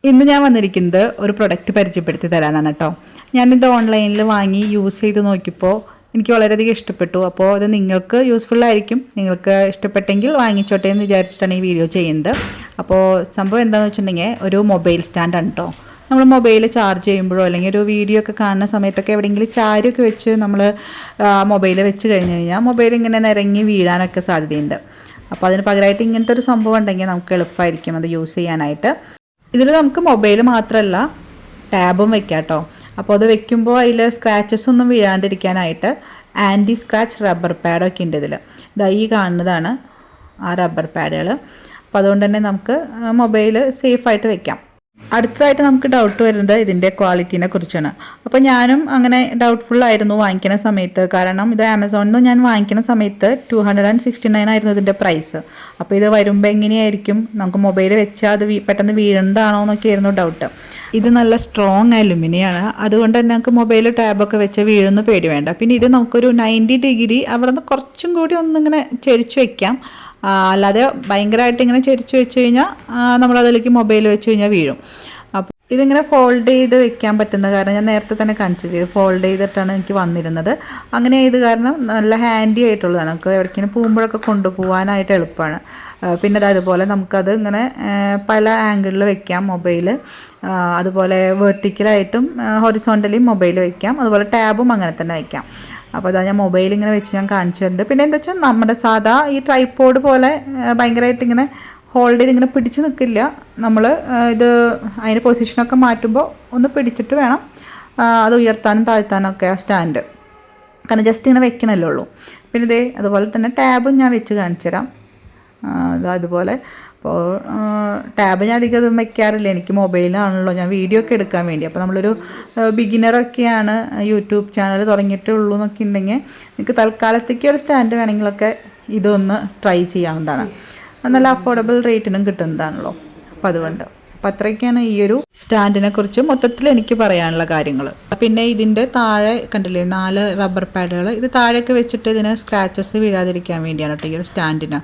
ഇന്ന് ഞാൻ വന്നിരിക്കുന്നത് ഒരു പ്രൊഡക്റ്റ് പരിചയപ്പെടുത്തി തരാനാണ് കേട്ടോ. ഞാനിത് ഓൺലൈനിൽ വാങ്ങി യൂസ് ചെയ്ത് നോക്കിയപ്പോൾ എനിക്ക് വളരെയധികം ഇഷ്ടപ്പെട്ടു. അപ്പോൾ അത് നിങ്ങൾക്ക് യൂസ്ഫുൾ ആയിരിക്കും. നിങ്ങൾക്ക് ഇഷ്ടപ്പെട്ടെങ്കിൽ വാങ്ങിച്ചോട്ടെ എന്ന് വിചാരിച്ചിട്ടാണ് ഈ വീഡിയോ ചെയ്യുന്നത്. അപ്പോൾ സംഭവം എന്താണെന്ന് വെച്ചിട്ടുണ്ടെങ്കിൽ ഒരു മൊബൈൽ സ്റ്റാൻഡാണ് കേട്ടോ. നമ്മൾ മൊബൈൽ ചാർജ് ചെയ്യുമ്പോഴോ അല്ലെങ്കിൽ ഒരു വീഡിയോ ഒക്കെ കാണുന്ന സമയത്തൊക്കെ എവിടെയെങ്കിലും ചാരിയൊക്കെ വെച്ച് നമ്മൾ മൊബൈൽ വെച്ച് കഴിഞ്ഞ് കഴിഞ്ഞാൽ മൊബൈൽ ഇങ്ങനെ നിരങ്ങി വീഴാനൊക്കെ സാധ്യതയുണ്ട്. അപ്പോൾ അതിന് പകരമായിട്ട് ഇങ്ങനത്തെ ഒരു സംഭവം ഉണ്ടെങ്കിൽ നമുക്ക് എളുപ്പമായിരിക്കും അത് യൂസ് ചെയ്യാനായിട്ട്. ഇതിൽ നമുക്ക് മൊബൈൽ മാത്രമല്ല ടാബും വെക്കാം കേട്ടോ. അപ്പോൾ അത് വെക്കുമ്പോൾ അതിൽ സ്ക്രാച്ചസ് ഒന്നും വീഴാണ്ടിരിക്കാനായിട്ട് ആൻറ്റി സ്ക്രാച്ച് റബ്ബർ പാഡൊക്കെ ഉണ്ട് ഇതിൽ. ഇതാ ഈ കാണുന്നതാണ് ആ റബ്ബർ പാഡുകൾ. അപ്പോൾ അതുകൊണ്ട് തന്നെ നമുക്ക് മൊബൈൽ സേഫായിട്ട് വെക്കാം. അടുത്തതായിട്ട് നമുക്ക് ഡൗട്ട് വരുന്നത് ഇതിൻ്റെ ക്വാളിറ്റീനെ കുറിച്ചാണ്. അപ്പോൾ ഞാനും അങ്ങനെ ഡൗട്ട്ഫുള്ളായിരുന്നു വാങ്ങിക്കുന്ന സമയത്ത്. കാരണം ഇത് ആമസോണിൽ നിന്ന് ഞാൻ വാങ്ങിക്കുന്ന സമയത്ത് 269 ആയിരുന്നു ഇതിൻ്റെ പ്രൈസ്. അപ്പോൾ ഇത് വരുമ്പോൾ എങ്ങനെയായിരിക്കും, നമുക്ക് മൊബൈൽ വെച്ചാൽ അത് പെട്ടെന്ന് വീഴുന്നതാണോ എന്നൊക്കെയായിരുന്നു ഡൗട്ട്. ഇത് നല്ല സ്ട്രോങ് അലുമിനിയാണ്. അതുകൊണ്ട് തന്നെ നമുക്ക് മൊബൈൽ ടാബൊക്കെ വെച്ച് വീഴുന്ന പേടി വേണ്ട. പിന്നെ ഇത് നമുക്കൊരു 90 ഡിഗ്രി അവിടെ നിന്ന് കുറച്ചും കൂടി ഒന്നിങ്ങനെ ചെരിച്ച് വയ്ക്കാം. അല്ലാതെ ഭയങ്കരമായിട്ട് ഇങ്ങനെ ചെരിച്ച് വെച്ച് കഴിഞ്ഞാൽ നമ്മളതിലേക്ക് മൊബൈൽ വെച്ച് കഴിഞ്ഞാൽ വീഴും. അപ്പോൾ ഇതിങ്ങനെ ഫോൾഡ് ചെയ്ത് വെക്കാൻ പറ്റുന്ന കാരണം ഞാൻ നേരത്തെ തന്നെ കാണിച്ചത് ഫോൾഡ് ചെയ്തിട്ടാണ് എനിക്ക് വന്നിരുന്നത്. അങ്ങനെ ചെയ്ത് കാരണം നല്ല ഹാൻഡി ആയിട്ടുള്ളതാണ്. നമുക്ക് എവിടേക്കിങ്ങനെ പോകുമ്പോഴൊക്കെ കൊണ്ടുപോകാനായിട്ട് എളുപ്പമാണ്. പിന്നെ അതുപോലെ നമുക്കത് ഇങ്ങനെ പല ആംഗിളിൽ വെക്കാം മൊബൈൽ. അതുപോലെ വെർട്ടിക്കലായിട്ടും ഹൊറിസോണ്ടലിയും മൊബൈൽ വയ്ക്കാം. അതുപോലെ ടാബും അങ്ങനെ തന്നെ വയ്ക്കാം. അപ്പോൾ അതാ ഞാൻ മൊബൈൽ ഇങ്ങനെ വെച്ച് ഞാൻ കാണിച്ചിട്ടുണ്ട്. പിന്നെ എന്താ വെച്ചാൽ നമ്മുടെ സാധാ ഈ ട്രൈപോഡ് പോലെ ഭയങ്കരമായിട്ട് ഇങ്ങനെ ഹോൾഡ് ചെയ്ത് ഇങ്ങനെ പിടിച്ച് നിൽക്കില്ല. നമ്മൾ ഇത് അതിൻ്റെ പൊസിഷനൊക്കെ മാറ്റുമ്പോൾ ഒന്ന് പിടിച്ചിട്ട് വേണം അത് ഉയർത്താനും താഴ്ത്താനൊക്കെ ആ സ്റ്റാൻഡ്. കാരണം ജസ്റ്റ് ഇങ്ങനെ വെക്കണമല്ലോ ഉള്ളൂ. പിന്നെ ഇതേ അതുപോലെ തന്നെ ടാബും ഞാൻ വെച്ച് കാണിച്ചു തരാം. അതുപോലെ അപ്പോൾ ടാബ് ഞാൻ അധികം വയ്ക്കാറില്ല. എനിക്ക് മൊബൈലാണല്ലോ ഞാൻ വീഡിയോ ഒക്കെ എടുക്കാൻ വേണ്ടി. അപ്പോൾ നമ്മളൊരു ബിഗിനറൊക്കെയാണ്, യൂട്യൂബ് ചാനൽ തുടങ്ങിയിട്ടേ ഉള്ളൂ എന്നൊക്കെ ഉണ്ടെങ്കിൽ നിങ്ങൾക്ക് തൽക്കാലത്തേക്ക് ഒരു സ്റ്റാൻഡ് വേണമെങ്കിലൊക്കെ ഇതൊന്ന് ട്രൈ ചെയ്യാവുന്നതാണ്. നല്ല അഫോർഡബിൾ റേറ്റിനും കിട്ടുന്നതാണല്ലോ. അപ്പോൾ അതുകൊണ്ട് അപ്പോൾ അത്രയൊക്കെയാണ് ഈ ഒരു സ്റ്റാൻഡിനെ കുറിച്ച് മൊത്തത്തിൽ എനിക്ക് പറയാനുള്ള കാര്യങ്ങൾ. പിന്നെ ഇതിൻ്റെ താഴെ കണ്ടില്ലേ 4 റബ്ബർ പാഡുകൾ. ഇത് താഴെയൊക്കെ വെച്ചിട്ട് ഇതിന് സ്ക്രാച്ചസ് വീഴാതിരിക്കാൻ വേണ്ടിയാണ് കേട്ടോ ഈ ഒരു സ്റ്റാൻഡിന്.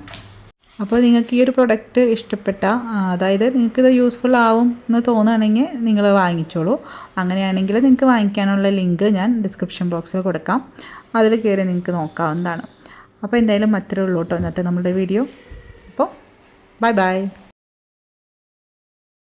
അപ്പോൾ നിങ്ങൾക്ക് ഈ ഒരു പ്രൊഡക്റ്റ് ഇഷ്ടപ്പെട്ട, അതായത് നിങ്ങൾക്കിത് യൂസ്ഫുൾ ആവും എന്ന് തോന്നുകയാണെങ്കിൽ നിങ്ങൾ വാങ്ങിച്ചോളൂ. അങ്ങനെയാണെങ്കിൽ നിങ്ങൾക്ക് വാങ്ങിക്കാനുള്ള ലിങ്ക് ഞാൻ ഡിസ്ക്രിപ്ഷൻ ബോക്സിൽ കൊടുക്കാം. അതിൽ കയറി നിങ്ങൾക്ക് നോക്കാവുന്നതാണ്. അപ്പോൾ എന്തായാലും അത്രേ ഉള്ളൂ കേട്ടോ ഇന്നത്തെ നമ്മുടെ വീഡിയോ. അപ്പോൾ ബൈ ബൈ.